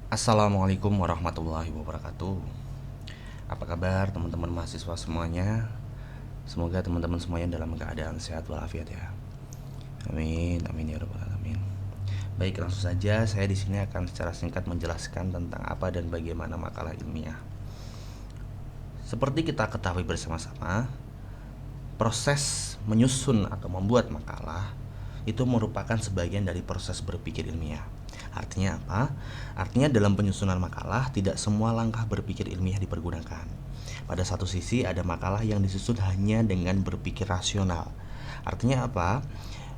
Assalamualaikum warahmatullahi wabarakatuh. Apa kabar teman-teman mahasiswa semuanya? Semoga teman-teman semuanya dalam keadaan sehat walafiat ya. Amin, amin ya rabbal alamin. Baik, langsung saja saya di sini akan secara singkat menjelaskan tentang apa dan bagaimana makalah ilmiah. Seperti kita ketahui bersama-sama, proses menyusun atau membuat makalah itu merupakan sebagian dari proses berpikir ilmiah. Artinya apa? Artinya dalam penyusunan makalah tidak semua langkah berpikir ilmiah dipergunakan. Pada satu sisi ada makalah yang disusun hanya dengan berpikir rasional. Artinya apa?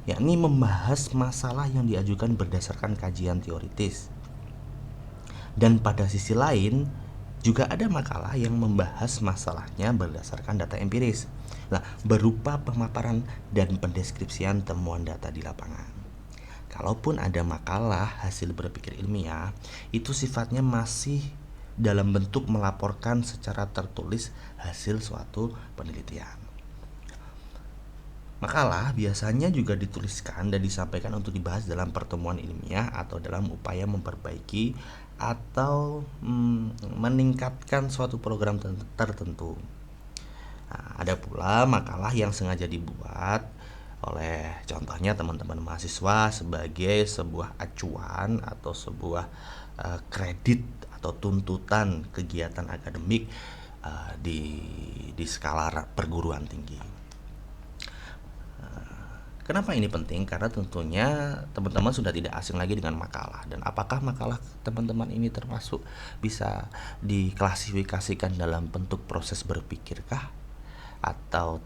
Yakni membahas masalah yang diajukan berdasarkan kajian teoritis. Dan pada sisi lain juga ada makalah yang membahas masalahnya berdasarkan data empiris. Nah, berupa pemaparan dan pendeskripsian temuan data di lapangan. Kalaupun ada makalah hasil berpikir ilmiah, itu sifatnya masih dalam bentuk melaporkan secara tertulis hasil suatu penelitian. Makalah biasanya juga dituliskan dan disampaikan untuk dibahas dalam pertemuan ilmiah atau dalam upaya memperbaiki atau meningkatkan suatu program tertentu. Nah, ada pula makalah yang sengaja dibuat oleh contohnya teman-teman mahasiswa sebagai sebuah acuan atau sebuah kredit atau tuntutan kegiatan akademik di skala perguruan tinggi. Kenapa ini penting? Karena tentunya teman-teman sudah tidak asing lagi dengan makalah. Dan apakah makalah teman-teman ini termasuk bisa diklasifikasikan dalam bentuk proses berpikirkah? Atau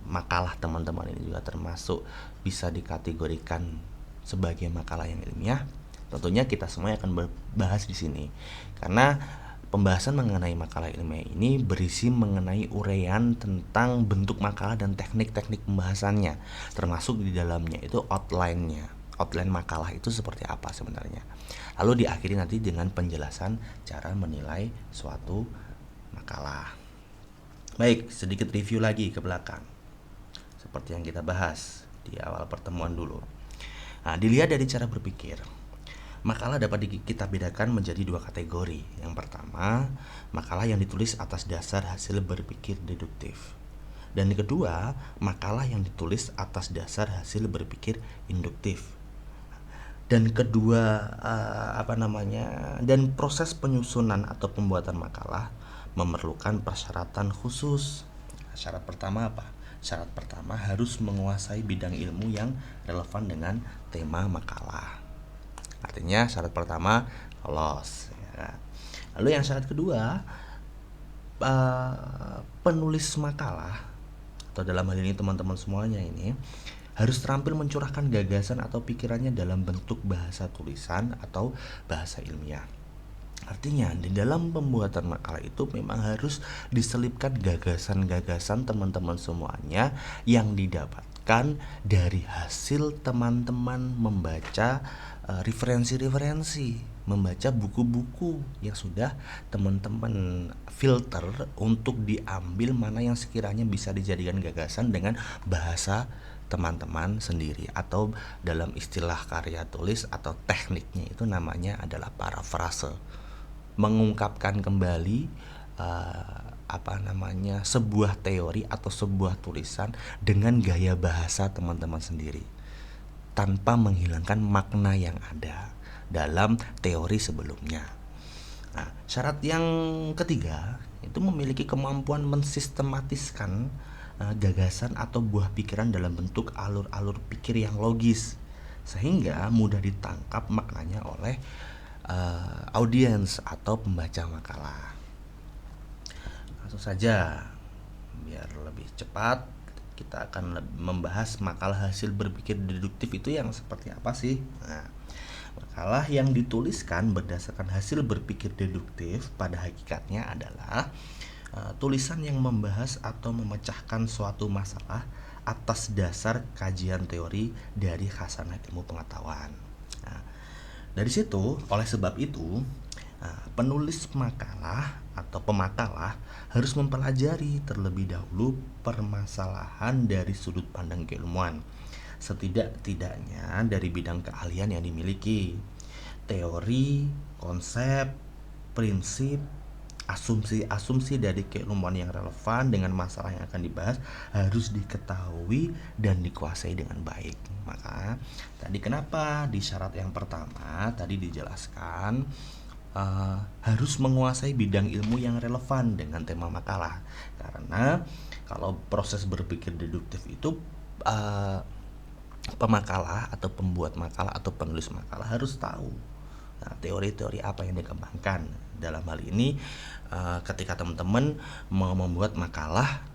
makalah teman-teman ini juga termasuk bisa dikategorikan sebagai makalah yang ilmiah? Tentunya kita semua akan bahas di sini. Karena pembahasan mengenai makalah ilmiah ini berisi mengenai uraian tentang bentuk makalah dan teknik-teknik pembahasannya, termasuk di dalamnya itu outline-nya. Outline makalah itu seperti apa sebenarnya. Lalu diakhiri nanti dengan penjelasan cara menilai suatu makalah. Baik, sedikit review lagi ke belakang. Seperti yang kita bahas di awal pertemuan dulu. Nah, dilihat dari cara berpikir. Makalah dapat kita bedakan menjadi dua kategori. Yang pertama, makalah yang ditulis atas dasar hasil berpikir deduktif. Dan yang kedua, makalah yang ditulis atas dasar hasil berpikir induktif. Dan dan proses penyusunan atau pembuatan makalah memerlukan persyaratan khusus. Syarat pertama apa? Syarat pertama harus menguasai bidang ilmu yang relevan dengan tema makalah. Artinya syarat pertama lolos ya. Lalu yang syarat kedua, penulis makalah atau dalam hal ini teman-teman semuanya ini harus terampil mencurahkan gagasan atau pikirannya dalam bentuk bahasa tulisan atau bahasa ilmiah. Artinya di dalam pembuatan makalah itu memang harus diselipkan gagasan-gagasan teman-teman semuanya yang didapatkan dari hasil teman-teman membaca referensi-referensi, membaca buku-buku yang sudah teman-teman filter untuk diambil mana yang sekiranya bisa dijadikan gagasan dengan bahasa teman-teman sendiri, atau dalam istilah karya tulis atau tekniknya itu namanya adalah parafrase, mengungkapkan kembali sebuah teori atau sebuah tulisan dengan gaya bahasa teman-teman sendiri tanpa menghilangkan makna yang ada dalam teori sebelumnya. Nah, syarat yang ketiga itu memiliki kemampuan mensistematiskan gagasan atau buah pikiran dalam bentuk alur-alur pikir yang logis sehingga mudah ditangkap maknanya oleh audiens atau pembaca makalah. Langsung saja, biar lebih cepat, kita akan membahas makalah hasil berpikir deduktif itu yang seperti apa sih? Nah, makalah yang dituliskan berdasarkan hasil berpikir deduktif pada hakikatnya adalah tulisan yang membahas atau memecahkan suatu masalah atas dasar kajian teori dari khasanah ilmu pengetahuan. Nah, dari situ, oleh sebab itu, penulis makalah atau pemakalah harus mempelajari terlebih dahulu permasalahan dari sudut pandang keilmuan, setidak-tidaknya dari bidang keahlian yang dimiliki. Teori konsep, prinsip, asumsi-asumsi dari keilmuan yang relevan dengan masalah yang akan dibahas harus diketahui dan dikuasai dengan baik. Maka tadi kenapa di syarat yang pertama tadi dijelaskan harus menguasai bidang ilmu yang relevan dengan tema makalah. Karena kalau proses berpikir deduktif itu pemakalah atau pembuat makalah atau penulis makalah harus tahu teori-teori apa yang dikembangkan. Dalam hal ini ketika teman-teman mau membuat makalah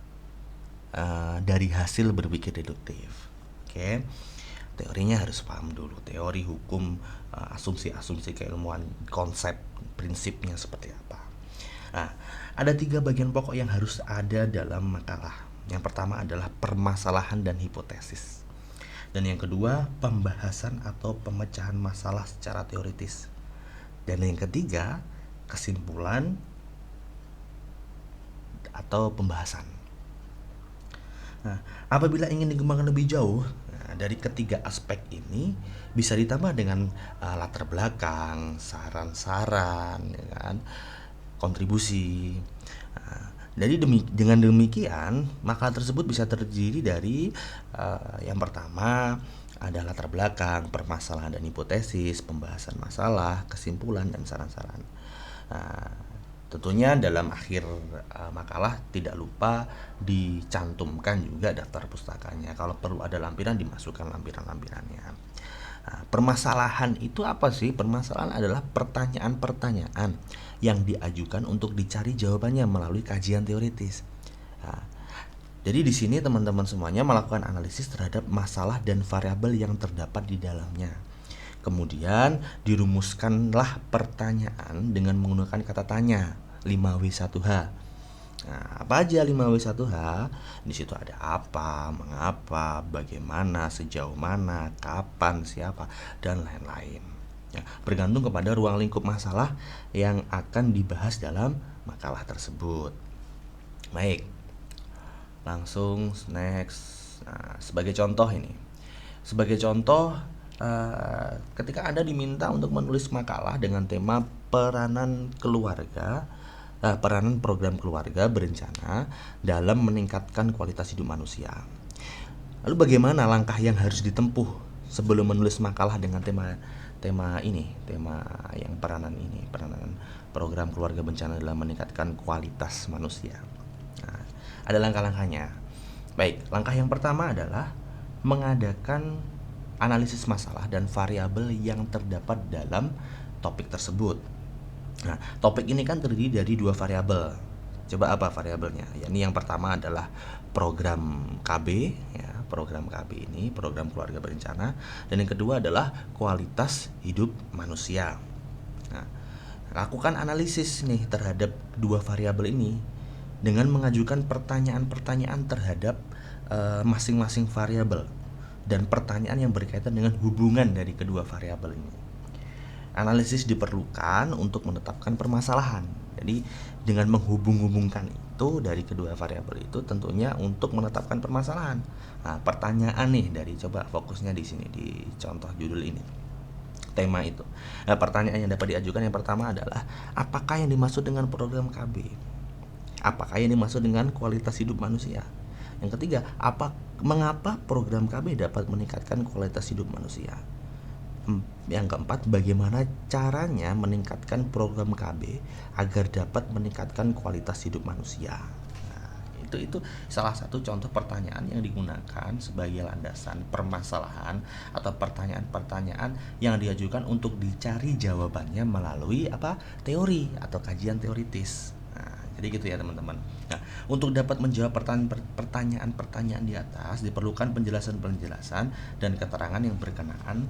dari hasil berpikir deduktif, oke, teorinya harus paham dulu, teori, hukum, asumsi-asumsi keilmuan, konsep, prinsipnya seperti apa. Nah, ada 3 bagian pokok yang harus ada dalam makalah. Yang pertama adalah permasalahan dan hipotesis. Dan yang kedua, pembahasan atau pemecahan masalah secara teoritis. Dan yang ketiga, kesimpulan atau pembahasan. Nah, apabila ingin dikembangkan lebih jauh, dari ketiga aspek ini bisa ditambah dengan latar belakang, saran-saran, ya kan, kontribusi. Jadi dengan demikian, makalah tersebut bisa terdiri dari yang pertama ada latar belakang, permasalahan dan hipotesis, pembahasan masalah, kesimpulan, dan saran-saran. Tentunya dalam akhir makalah tidak lupa dicantumkan juga daftar pustakanya. Kalau perlu ada lampiran, dimasukkan lampiran-lampirannya. Permasalahan itu apa sih? Permasalahan adalah pertanyaan-pertanyaan yang diajukan untuk dicari jawabannya melalui kajian teoritis. Jadi di sini teman-teman semuanya melakukan analisis terhadap masalah dan variabel yang terdapat di dalamnya. Kemudian dirumuskanlah pertanyaan dengan menggunakan kata tanya 5W1H. Nah, apa aja 5W1H? Di situ ada apa, mengapa, bagaimana, sejauh mana, kapan, siapa, dan lain-lain. Ya, bergantung kepada ruang lingkup masalah yang akan dibahas dalam makalah tersebut. Baik, langsung next. Nah, sebagai contoh ini, ketika Anda diminta untuk menulis makalah dengan tema peranan program keluarga berencana dalam meningkatkan kualitas hidup manusia. Lalu bagaimana langkah yang harus ditempuh sebelum menulis makalah dengan tema yang peranan program keluarga berencana dalam meningkatkan kualitas manusia. Nah, ada langkah-langkahnya. Baik, langkah yang pertama adalah mengadakan analisis masalah dan variabel yang terdapat dalam topik tersebut. Nah, topik ini kan terdiri dari 2 variabel. Coba apa variabelnya? Yakni yang pertama adalah program KB, ya, program KB ini program keluarga berencana, dan yang kedua adalah kualitas hidup manusia. Nah, lakukan analisis nih terhadap 2 variabel ini dengan mengajukan pertanyaan-pertanyaan terhadap masing-masing variabel dan pertanyaan yang berkaitan dengan hubungan dari kedua variabel ini. Analisis diperlukan untuk menetapkan permasalahan. Jadi dengan menghubung-hubungkan itu dari kedua variabel itu tentunya untuk menetapkan permasalahan. Nah, pertanyaan nih dari coba fokusnya di sini di contoh judul ini. Tema itu. Nah, pertanyaan yang dapat diajukan yang pertama adalah apakah yang dimaksud dengan program KB? Apakah yang dimaksud dengan kualitas hidup manusia? Yang ketiga, mengapa program KB dapat meningkatkan kualitas hidup manusia? Yang keempat, bagaimana caranya meningkatkan program KB agar dapat meningkatkan kualitas hidup manusia? Nah, itu salah satu contoh pertanyaan yang digunakan sebagai landasan permasalahan atau pertanyaan-pertanyaan yang diajukan untuk dicari jawabannya melalui teori atau kajian teoritis. Jadi gitu ya teman-teman. Nah, untuk dapat menjawab pertanyaan-pertanyaan di atas diperlukan penjelasan-penjelasan dan keterangan yang berkenaan.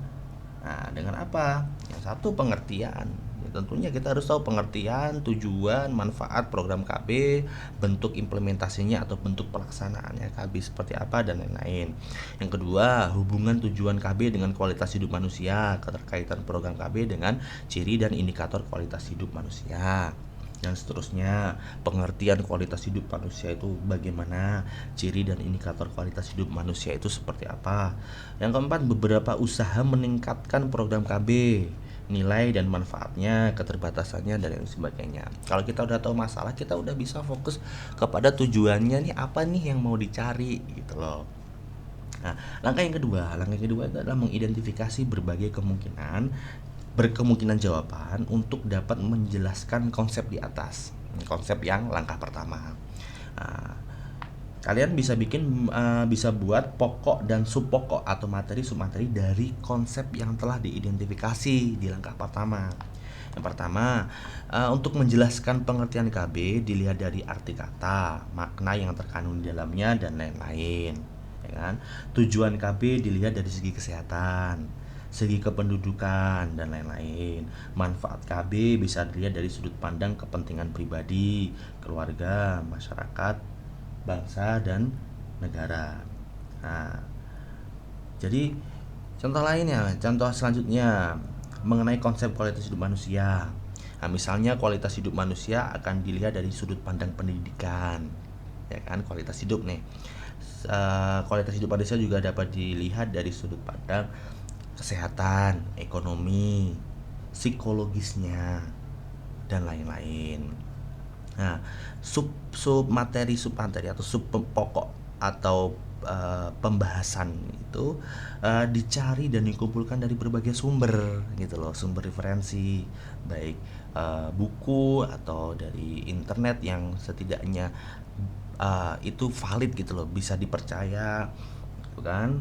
Nah, dengan apa? Yang satu, pengertian. Ya, tentunya kita harus tahu pengertian, tujuan, manfaat program KB, bentuk implementasinya atau bentuk pelaksanaannya KB seperti apa, dan lain-lain. Yang kedua, hubungan tujuan KB dengan kualitas hidup manusia, keterkaitan program KB dengan ciri dan indikator kualitas hidup manusia. Dan seterusnya, pengertian kualitas hidup manusia itu bagaimana, ciri dan indikator kualitas hidup manusia itu seperti apa. Yang keempat, beberapa usaha meningkatkan program KB. nilai dan manfaatnya, keterbatasannya dan lain sebagainya. Kalau kita udah tahu masalah, kita udah bisa fokus kepada tujuannya nih, apa nih yang mau dicari gitu loh. Nah, langkah yang kedua itu adalah mengidentifikasi berbagai berkemungkinan jawaban untuk dapat menjelaskan konsep di atas. Konsep yang langkah pertama. Nah, kalian bisa buat pokok dan subpokok atau materi submateri dari konsep yang telah diidentifikasi di langkah pertama. Yang pertama, untuk menjelaskan pengertian KB dilihat dari arti kata, makna yang terkandung di dalamnya dan lain-lain, ya kan? Tujuan KB dilihat dari segi kesehatan, segi kependudukan dan lain-lain. Manfaat KB bisa dilihat dari sudut pandang kepentingan pribadi, keluarga, masyarakat, bangsa dan negara. Nah, jadi contoh selanjutnya mengenai konsep kualitas hidup manusia. Nah, misalnya kualitas hidup manusia akan dilihat dari sudut pandang pendidikan, ya kan, kualitas hidup nih. Kualitas hidup manusia juga dapat dilihat dari sudut pandang kesehatan, ekonomi, psikologisnya dan lain-lain. Nah, submateri atau sub pokok atau pembahasan itu dicari dan dikumpulkan dari berbagai sumber gitu loh, sumber referensi, baik buku atau dari internet yang setidaknya itu valid gitu loh, bisa dipercaya, gitu kan,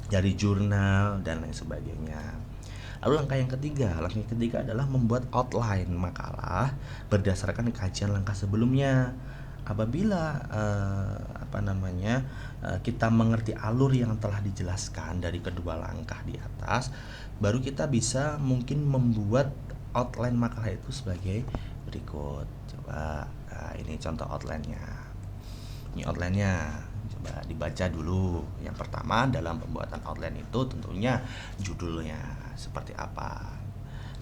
dari jurnal dan lain sebagainya. Lalu langkah yang ketiga adalah membuat outline makalah berdasarkan kajian langkah sebelumnya. Apabila kita mengerti alur yang telah dijelaskan dari kedua langkah di atas, baru kita bisa mungkin membuat outline makalah itu sebagai berikut. Coba, ini contoh outline-nya. Ini outline-nya. Coba dibaca dulu. Yang pertama, dalam pembuatan outline itu tentunya judulnya seperti apa.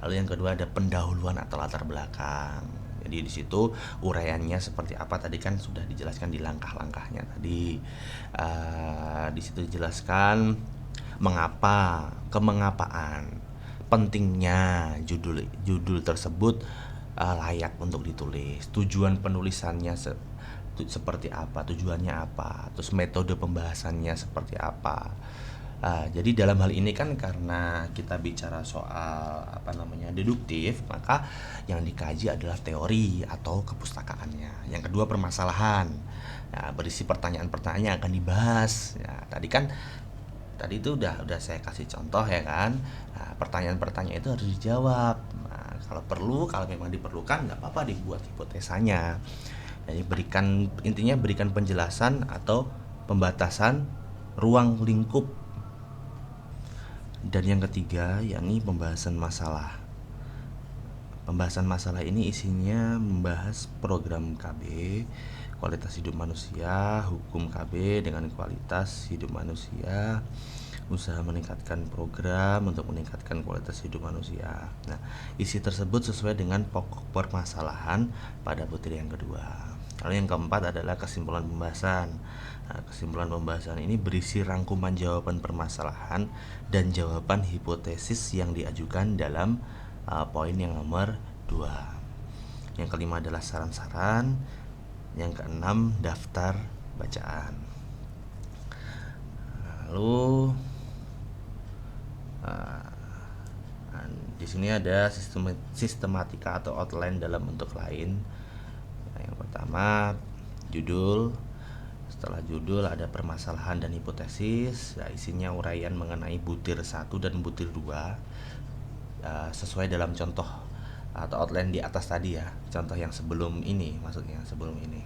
Lalu yang kedua ada pendahuluan atau latar belakang. Jadi di situ uraiannya seperti apa, tadi kan sudah dijelaskan di langkah-langkahnya tadi. Di situ dijelaskan kemengapaan, pentingnya judul tersebut layak untuk ditulis, tujuan penulisannya seperti apa, tujuannya apa, terus metode pembahasannya seperti apa. Jadi dalam hal ini kan karena kita bicara soal deduktif, maka yang dikaji adalah teori atau kepustakaannya. Yang kedua permasalahan. Nah, berisi pertanyaan-pertanyaan yang akan dibahas. Ya, tadi itu udah saya kasih contoh ya kan. Nah, pertanyaan-pertanyaan itu harus dijawab. Nah, kalau memang diperlukan nggak apa-apa dibuat hipotesanya. Jadi berikan penjelasan atau pembatasan ruang lingkup. Dan yang ketiga yakni pembahasan masalah. Pembahasan masalah ini isinya membahas program KB, kualitas hidup manusia, hukum KB dengan kualitas hidup manusia, usaha meningkatkan program untuk meningkatkan kualitas hidup manusia. Nah, isi tersebut sesuai dengan pokok permasalahan pada butir yang kedua. Lalu yang keempat adalah kesimpulan pembahasan. Nah, kesimpulan pembahasan ini berisi rangkuman jawaban permasalahan dan jawaban hipotesis yang diajukan dalam poin yang nomor 2. Yang kelima adalah saran-saran. Yang keenam daftar bacaan. Lalu di sini ada sistematika atau outline dalam bentuk lain. Nah, yang pertama judul. Setelah judul ada permasalahan dan hipotesis. Nah, isinya uraian mengenai butir 1 dan butir 2 sesuai dalam contoh atau outline di atas tadi ya. Contoh yang sebelum ini, maksudnya sebelum ini.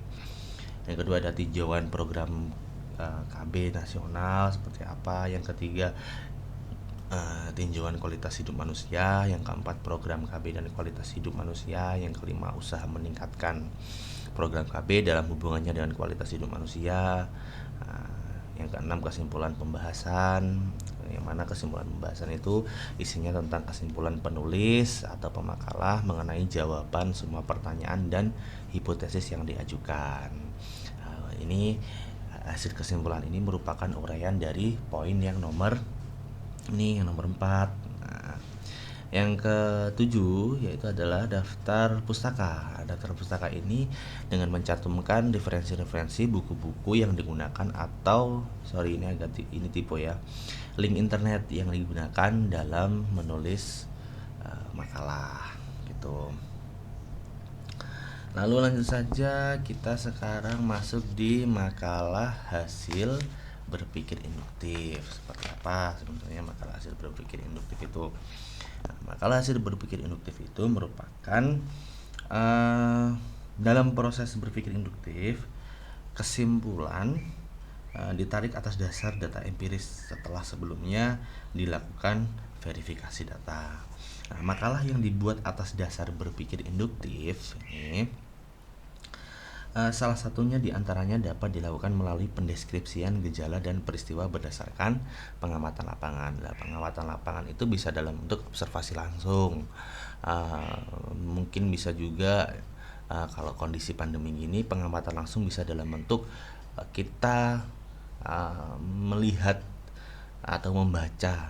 Yang kedua ada tinjauan program KB nasional seperti apa. Yang ketiga tinjauan kualitas hidup manusia. Yang keempat program KB dan kualitas hidup manusia. Yang kelima usaha meningkatkan program KB dalam hubungannya dengan kualitas hidup manusia. Yang keenam kesimpulan pembahasan, yang mana kesimpulan pembahasan itu isinya tentang kesimpulan penulis atau pemakalah mengenai jawaban semua pertanyaan dan hipotesis yang diajukan. Ini hasil kesimpulan ini merupakan uraian dari poin yang nomor 4. Yang ketujuh yaitu adalah daftar pustaka. Daftar pustaka ini dengan mencantumkan referensi-referensi buku-buku yang digunakan atau ini tipe ya, link internet yang digunakan dalam menulis makalah gitu. Lalu lanjut saja, kita sekarang masuk di makalah hasil berpikir induktif. Seperti apa sebenarnya makalah hasil berpikir induktif itu? Nah, makalah hasil berpikir induktif itu merupakan dalam proses berpikir induktif, kesimpulan ditarik atas dasar data empiris setelah sebelumnya dilakukan verifikasi data. Nah, makalah yang dibuat atas dasar berpikir induktif ini salah satunya diantaranya dapat dilakukan melalui pendeskripsian gejala dan peristiwa berdasarkan pengamatan lapangan. Nah, pengamatan lapangan itu bisa dalam bentuk observasi langsung, mungkin bisa juga kalau kondisi pandemi gini, pengamatan langsung bisa dalam bentuk kita melihat atau membaca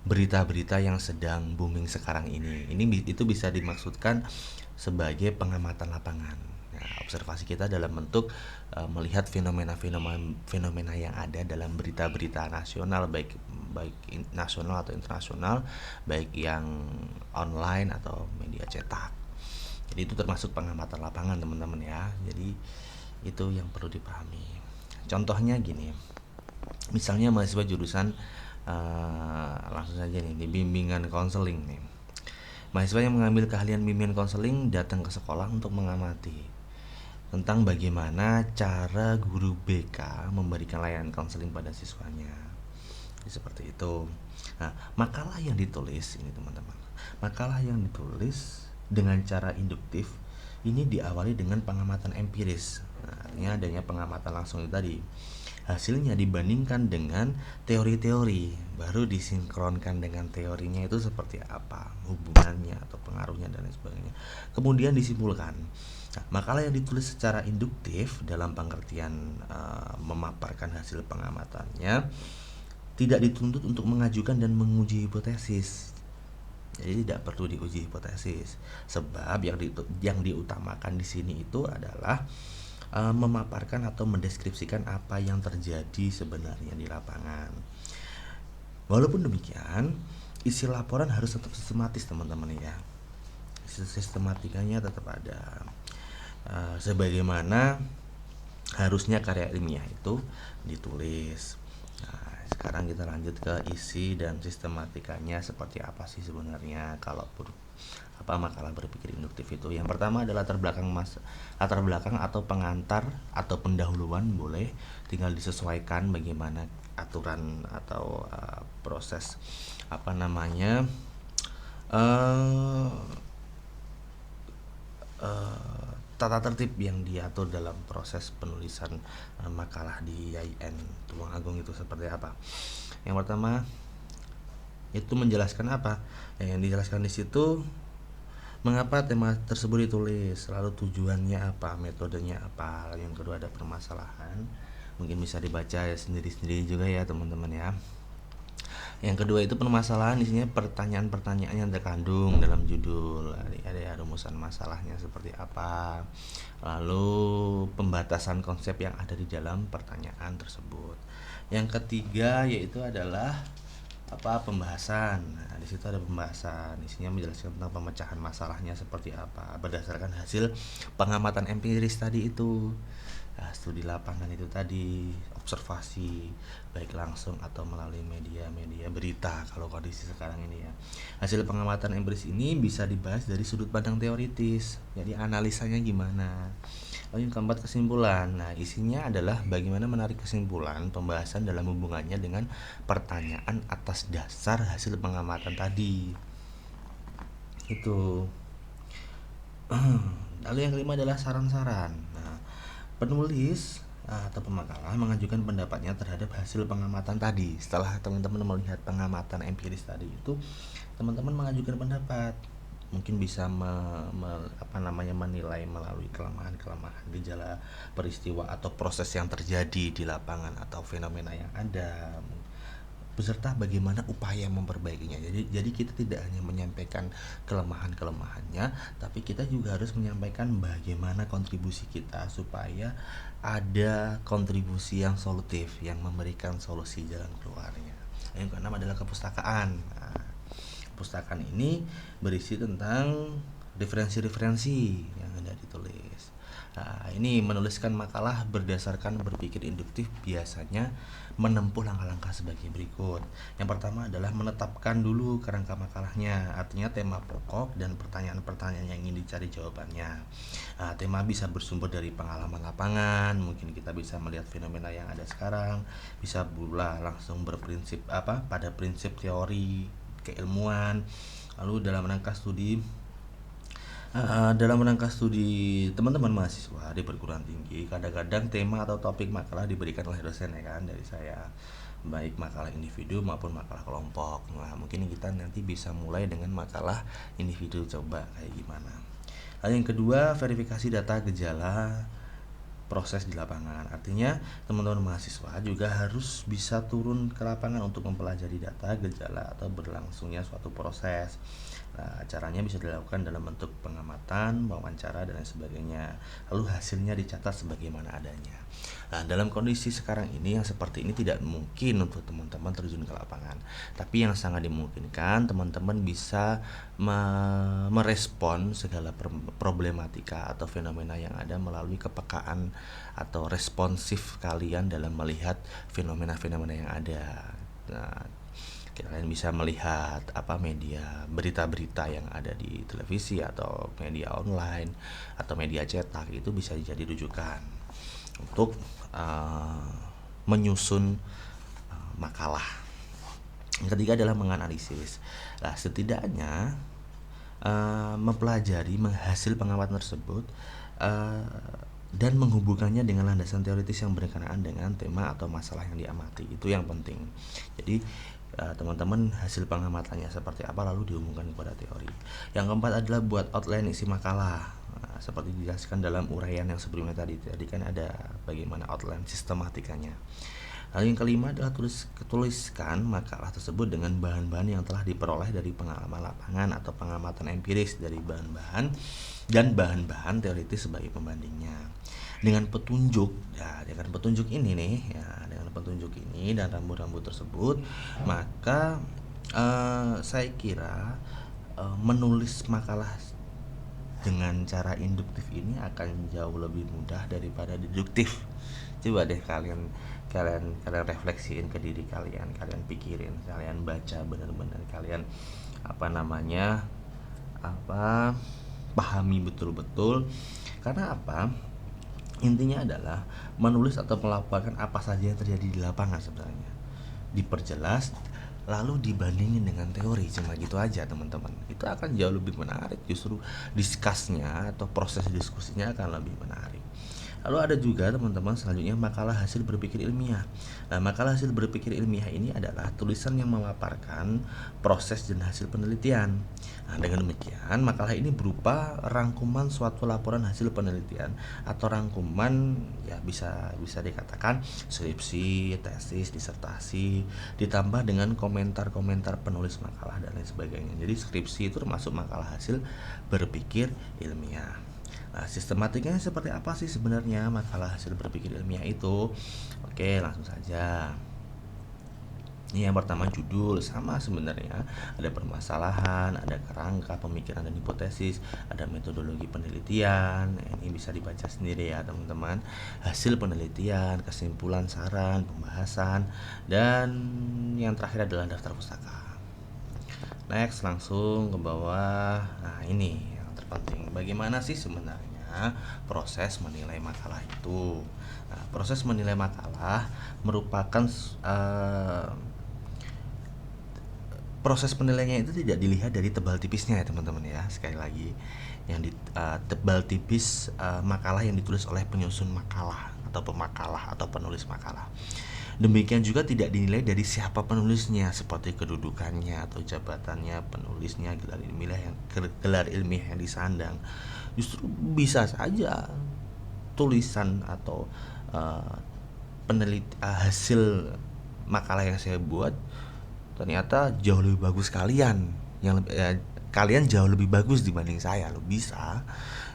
berita-berita yang sedang booming sekarang ini. Itu bisa dimaksudkan sebagai pengamatan lapangan. Nah, observasi kita dalam bentuk melihat fenomena yang ada dalam berita-berita nasional, baik nasional atau internasional, baik yang online atau media cetak. Jadi itu termasuk pengamatan lapangan, teman-teman ya. Jadi itu yang perlu dipahami. Contohnya gini, misalnya mahasiswa jurusan langsung saja nih di bimbingan konseling nih. Mahasiswa yang mengambil keahlian bimbingan konseling datang ke sekolah untuk mengamati tentang bagaimana cara guru BK memberikan layanan konseling pada siswanya. Jadi seperti itu. Nah, makalah yang ditulis ini teman-teman, makalah yang ditulis dengan cara induktif ini diawali dengan pengamatan empiris. Nah, artinya adanya pengamatan langsung itu tadi. Hasilnya dibandingkan dengan teori-teori, baru disinkronkan dengan teorinya itu seperti apa, hubungannya atau pengaruhnya dan lain sebagainya. Kemudian disimpulkan. Nah, makalah yang ditulis secara induktif dalam pengertian memaparkan hasil pengamatannya tidak dituntut untuk mengajukan dan menguji hipotesis. Jadi tidak perlu diuji hipotesis, sebab yang diutamakan di sini itu adalah memaparkan atau mendeskripsikan apa yang terjadi sebenarnya di lapangan. Walaupun demikian, isi laporan harus tetap sistematis, teman-teman ya. Sistematikanya tetap ada. Sebagaimana harusnya karya ilmiah itu ditulis. Nah, sekarang kita lanjut ke isi dan sistematikanya seperti apa sih sebenarnya kalau makalah berpikir induktif itu. Yang pertama adalah latar belakang atau pengantar atau pendahuluan, boleh tinggal disesuaikan bagaimana aturan atau proses tata tertib yang diatur dalam proses penulisan makalah di IAIN Tulung Agung itu seperti apa. Yang pertama itu menjelaskan apa? Yang dijelaskan di situ mengapa tema tersebut ditulis, lalu tujuannya apa, metodenya apa. Lalu yang kedua ada permasalahan, mungkin bisa dibaca sendiri-sendiri juga ya teman-teman ya. Yang kedua itu permasalahan, isinya pertanyaan-pertanyaan yang terkandung dalam judul, ada rumusan masalahnya seperti apa, lalu pembatasan konsep yang ada di dalam pertanyaan tersebut. Yang ketiga yaitu adalah pembahasan. Nah, di situ ada pembahasan, isinya menjelaskan tentang pemecahan masalahnya seperti apa berdasarkan hasil pengamatan empiris tadi itu. Nah, studi lapangan itu tadi, observasi baik langsung atau melalui media berita kalau kondisi sekarang ini ya. Hasil pengamatan empiris ini bisa dibahas dari sudut pandang teoritis, jadi analisanya gimana. Lalu yang keempat, kesimpulan. Nah, isinya adalah bagaimana menarik kesimpulan pembahasan dalam hubungannya dengan pertanyaan atas dasar hasil pengamatan tadi. Itu. Lalu yang kelima adalah saran-saran. Nah, penulis atau pemakalah mengajukan pendapatnya terhadap hasil pengamatan tadi. Setelah teman-teman melihat pengamatan empiris tadi itu, teman-teman mengajukan pendapat. Mungkin bisa menilai melalui kelemahan-kelemahan gejala peristiwa atau proses yang terjadi di lapangan atau fenomena yang ada. beserta bagaimana upaya memperbaikinya. Jadi kita tidak hanya menyampaikan kelemahan-kelemahannya, tapi kita juga harus menyampaikan bagaimana kontribusi kita supaya ada kontribusi yang solutif, yang memberikan solusi jalan keluarnya. Yang keenam adalah kepustakaan. Nah, kepustakaan ini berisi tentang referensi-referensi yang ada ditulis. Nah, ini menuliskan makalah berdasarkan berpikir induktif biasanya menempuh langkah-langkah sebagai berikut. Yang pertama adalah menetapkan dulu kerangka makalahnya, artinya tema pokok dan pertanyaan-pertanyaan yang ingin dicari jawabannya. Nah, tema bisa bersumber dari pengalaman lapangan, mungkin kita bisa melihat fenomena yang ada sekarang, bisa pula langsung berprinsip pada prinsip teori keilmuan. Lalu dalam rangka studi teman-teman mahasiswa di perguruan tinggi, kadang-kadang tema atau topik makalah diberikan oleh dosen ya kan dari saya, baik makalah individu maupun makalah kelompok. Nah, mungkin kita nanti bisa mulai dengan makalah individu, coba kayak gimana. Lalu yang kedua, verifikasi data gejala proses di lapangan. Artinya teman-teman mahasiswa juga harus bisa turun ke lapangan untuk mempelajari data, gejala, atau berlangsungnya suatu proses. Nah, caranya bisa dilakukan dalam bentuk pengamatan, wawancara, dan lain sebagainya. Lalu hasilnya dicatat sebagaimana adanya. Nah, dalam kondisi sekarang ini yang seperti ini tidak mungkin untuk teman-teman terjun ke lapangan. Tapi yang sangat dimungkinkan teman-teman bisa merespon segala problematika atau fenomena yang ada melalui kepekaan atau responsif kalian dalam melihat fenomena-fenomena yang ada. Nah, kalian bisa melihat media berita-berita yang ada di televisi atau media online atau media cetak, itu bisa jadi rujukan untuk menyusun makalah. Yang ketiga adalah menganalisis. Nah, setidaknya mempelajari hasil pengamatan tersebut dan menghubungkannya dengan landasan teoritis yang berkenaan dengan tema atau masalah yang diamati. Itu yang penting. Jadi teman-teman hasil pengamatannya seperti apa lalu dihubungkan kepada teori. Yang keempat adalah buat outline isi makalah. Nah, seperti dijelaskan dalam uraian yang sebelumnya tadi kan ada bagaimana outline sistematikanya. Lalu yang kelima adalah tuliskan makalah tersebut dengan bahan-bahan yang telah diperoleh dari pengalaman lapangan atau pengamatan empiris dari bahan-bahan dan bahan-bahan teoritis sebagai pembandingnya. Dengan petunjuk ini dan rambu-rambu tersebut, maka saya kira menulis makalah dengan cara induktif ini akan jauh lebih mudah daripada deduktif. Coba deh kalian refleksiin ke diri kalian pikirin, kalian baca benar-benar, kalian pahami betul-betul. Karena intinya adalah menulis atau melaporkan apa saja yang terjadi di lapangan sebenarnya, diperjelas lalu dibandingin dengan teori, cuma gitu aja teman-teman. Itu akan jauh lebih menarik, justru diskusnya atau proses diskusinya akan lebih menarik. Lalu ada juga teman-teman selanjutnya makalah hasil berpikir ilmiah. Nah, makalah hasil berpikir ilmiah ini adalah tulisan yang memaparkan proses dan hasil penelitian. Nah, dengan demikian makalah ini berupa rangkuman suatu laporan hasil penelitian atau rangkuman, ya bisa dikatakan skripsi, tesis, disertasi, ditambah dengan komentar-komentar penulis makalah dan lain sebagainya. Jadi skripsi itu termasuk makalah hasil berpikir ilmiah. Nah, sistematikanya seperti apa sih sebenarnya makalah hasil berpikir ilmiah itu? Oke, langsung saja. Ini yang pertama judul, sama sebenarnya. Ada permasalahan, ada kerangka pemikiran dan hipotesis, ada metodologi penelitian. Ini bisa dibaca sendiri ya teman-teman. Hasil penelitian, kesimpulan, saran, pembahasan, dan yang terakhir adalah daftar pustaka. Next, langsung ke bawah. Nah, ini terpenting, bagaimana sih sebenarnya proses menilai makalah itu. Nah, proses menilai makalah merupakan proses penilaiannya itu tidak dilihat dari tebal tipisnya ya teman-teman ya. Sekali lagi, yang tebal tipis makalah yang ditulis oleh penyusun makalah atau pemakalah atau penulis makalah. Demikian juga tidak dinilai dari siapa penulisnya, seperti kedudukannya atau jabatannya penulisnya, gelar ilmiah yang disandang. Justru bisa saja tulisan atau hasil makalah yang saya buat ternyata jauh lebih bagus kalian, kalian jauh lebih bagus dibanding saya lo bisa.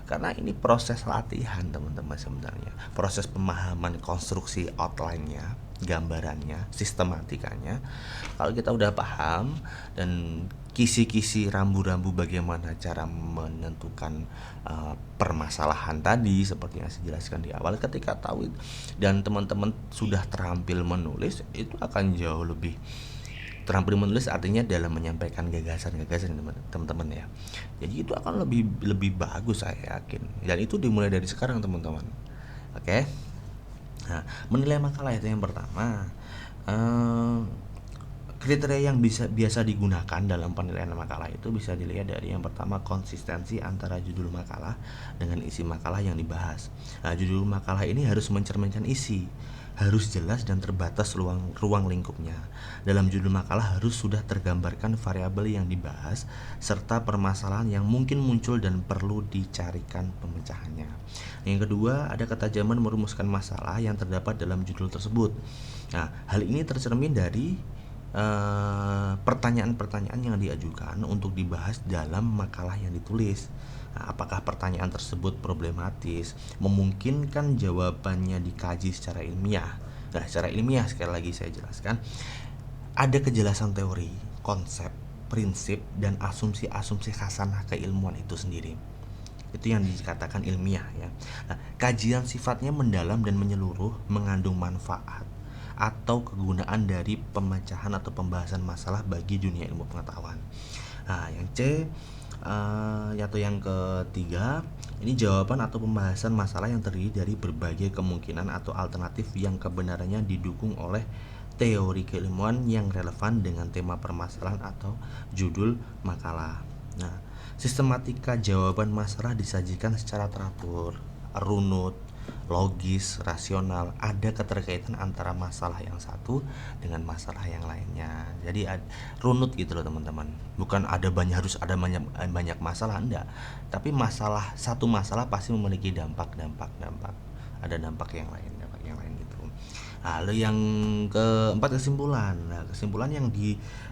Karena ini proses latihan teman-teman, sebenarnya proses pemahaman konstruksi outline-nya, gambarannya, sistematikanya. Kalau kita udah paham dan kisi-kisi rambu-rambu bagaimana cara menentukan permasalahan tadi seperti yang saya jelaskan di awal, ketika tahu dan teman-teman sudah terampil menulis, itu akan jauh lebih terampil menulis, artinya dalam menyampaikan gagasan-gagasan teman-teman ya. Jadi itu akan lebih lebih bagus saya yakin. Dan itu dimulai dari sekarang teman-teman. Oke. Nah, menilai makalah itu yang pertama. Kriteria yang biasa digunakan dalam penilaian makalah itu bisa dilihat dari yang pertama, konsistensi antara judul makalah dengan isi makalah yang dibahas. Nah, judul makalah ini harus mencerminkan isi, harus jelas dan terbatas ruang lingkupnya. Dalam judul makalah harus sudah tergambarkan variabel yang dibahas serta permasalahan yang mungkin muncul dan perlu dicarikan pemecahannya. Yang kedua, ada ketajaman merumuskan masalah yang terdapat dalam judul tersebut. Nah, hal ini tercermin dari pertanyaan-pertanyaan yang diajukan untuk dibahas dalam makalah yang ditulis. Nah, apakah pertanyaan tersebut problematis, memungkinkan jawabannya dikaji secara ilmiah. Nah, secara ilmiah sekali lagi saya jelaskan, ada kejelasan teori, konsep, prinsip, dan asumsi-asumsi khasanah keilmuan itu sendiri. Itu yang dikatakan ilmiah ya. Nah, kajian sifatnya mendalam dan menyeluruh, mengandung manfaat atau kegunaan dari pemecahan atau pembahasan masalah bagi dunia ilmu pengetahuan. Nah, yang C atau yang ketiga, ini jawaban atau pembahasan masalah yang terdiri dari berbagai kemungkinan atau alternatif yang kebenarannya didukung oleh teori keilmuan yang relevan dengan tema permasalahan atau judul makalah. Nah, sistematika jawaban masalah disajikan secara teratur, runut, logis, rasional, ada keterkaitan antara masalah yang satu dengan masalah yang lainnya. Jadi runut gitu loh teman-teman. Bukan harus ada banyak masalah, enggak. Tapi satu masalah pasti memiliki dampak. Ada dampak yang lain gitu. Lalu yang keempat, kesimpulan. Nah, kesimpulan yang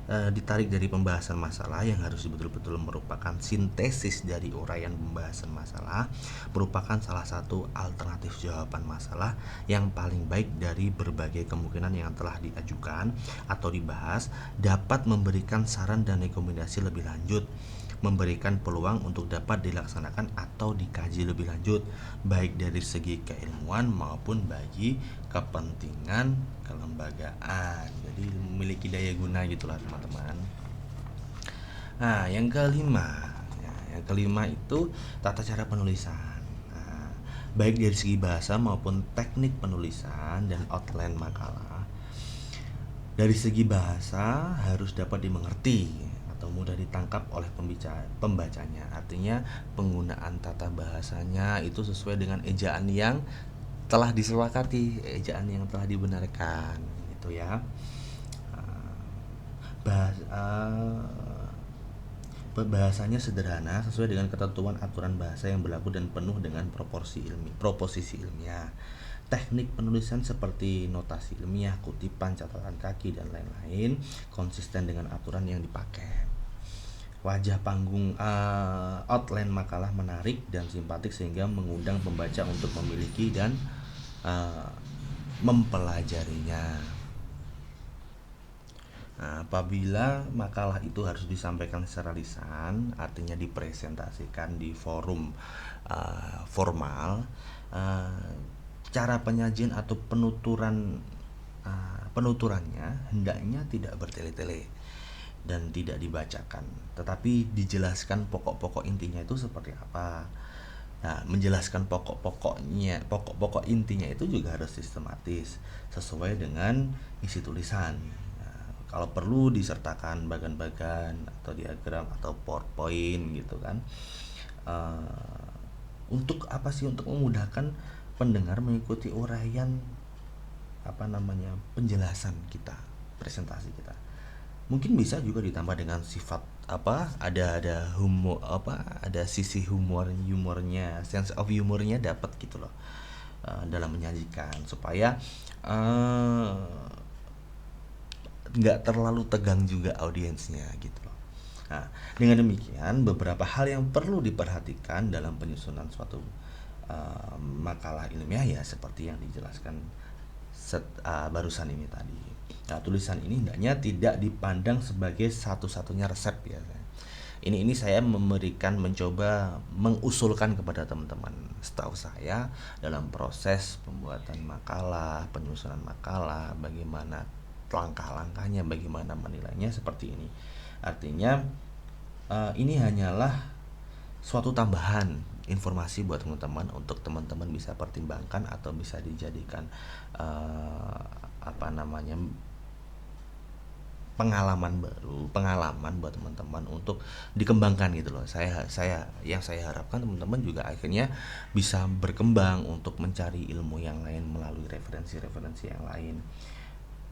ditarik dari pembahasan masalah yang harus betul-betul merupakan sintesis dari uraian pembahasan masalah, merupakan salah satu alternatif jawaban masalah yang paling baik dari berbagai kemungkinan yang telah diajukan atau dibahas, dapat memberikan saran dan rekomendasi lebih lanjut, memberikan peluang untuk dapat dilaksanakan atau dikaji lebih lanjut, baik dari segi keilmuan maupun bagi kepentingan kelembagaan. Jadi memiliki daya guna gitulah teman-teman. Nah, yang kelima itu tata cara penulisan. Nah, baik dari segi bahasa maupun teknik penulisan dan outline makalah. Dari segi bahasa harus dapat dimengerti atau mudah ditangkap oleh pembacanya. Artinya penggunaan tata bahasanya itu sesuai dengan ejaan yang telah disepakati, ejaan yang telah dibenarkan gitu ya. Bahasanya sederhana sesuai dengan ketentuan aturan bahasa yang berlaku dan penuh dengan proposisi ilmiah. Teknik penulisan seperti notasi ilmiah, kutipan, catatan kaki, dan lain-lain konsisten dengan aturan yang dipakai. Wajah panggung outline makalah menarik dan simpatik sehingga mengundang pembaca untuk memiliki dan mempelajarinya. Nah, apabila makalah itu harus disampaikan secara lisan, artinya dipresentasikan di forum formal, cara penyajian atau penuturannya hendaknya tidak bertele-tele dan tidak dibacakan, tetapi dijelaskan pokok-pokok intinya itu seperti apa. Nah, menjelaskan pokok intinya itu juga harus sistematis sesuai dengan isi tulisan. Nah, kalau perlu disertakan bagan-bagan atau diagram atau PowerPoint gitu kan. Untuk apa sih? Untuk memudahkan pendengar mengikuti uraian penjelasan kita, presentasi kita. Mungkin bisa juga ditambah dengan sifat ada humor, ada sisi humornya, sense of humornya dapat gitu loh dalam menyajikan, supaya nggak terlalu tegang juga audiensnya gitu loh. Nah, dengan demikian beberapa hal yang perlu diperhatikan dalam penyusunan suatu makalah ilmiah ya seperti yang dijelaskan barusan ini tadi. Nah, tulisan ini hendaknya tidak dipandang sebagai satu-satunya resep ya. Ini saya mencoba mengusulkan kepada teman-teman setahu saya dalam proses pembuatan makalah, penyusunan makalah, bagaimana langkah-langkahnya, bagaimana menilainya seperti ini. Artinya ini hanyalah suatu tambahan informasi buat teman-teman untuk teman-teman bisa pertimbangkan atau bisa dijadikan apa namanya pengalaman buat teman-teman untuk dikembangkan gitu loh. Saya harapkan teman-teman juga akhirnya bisa berkembang untuk mencari ilmu yang lain melalui referensi-referensi yang lain,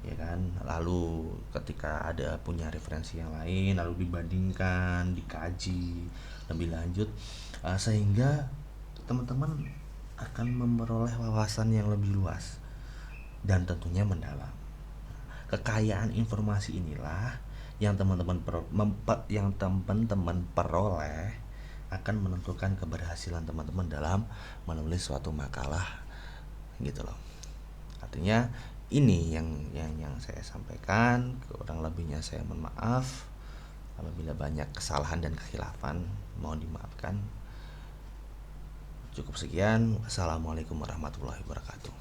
ya kan. Lalu ketika ada punya referensi yang lain lalu dibandingkan, dikaji lebih lanjut, sehingga teman-teman akan memperoleh wawasan yang lebih luas dan tentunya mendalam. Kekayaan informasi inilah yang teman-teman peroleh akan menentukan keberhasilan teman-teman dalam menulis suatu makalah gitu loh. Artinya ini yang saya sampaikan, kurang lebihnya saya mohon maaf apabila banyak kesalahan dan kekhilafan, mohon dimaafkan. Cukup sekian. Wassalamualaikum warahmatullahi wabarakatuh.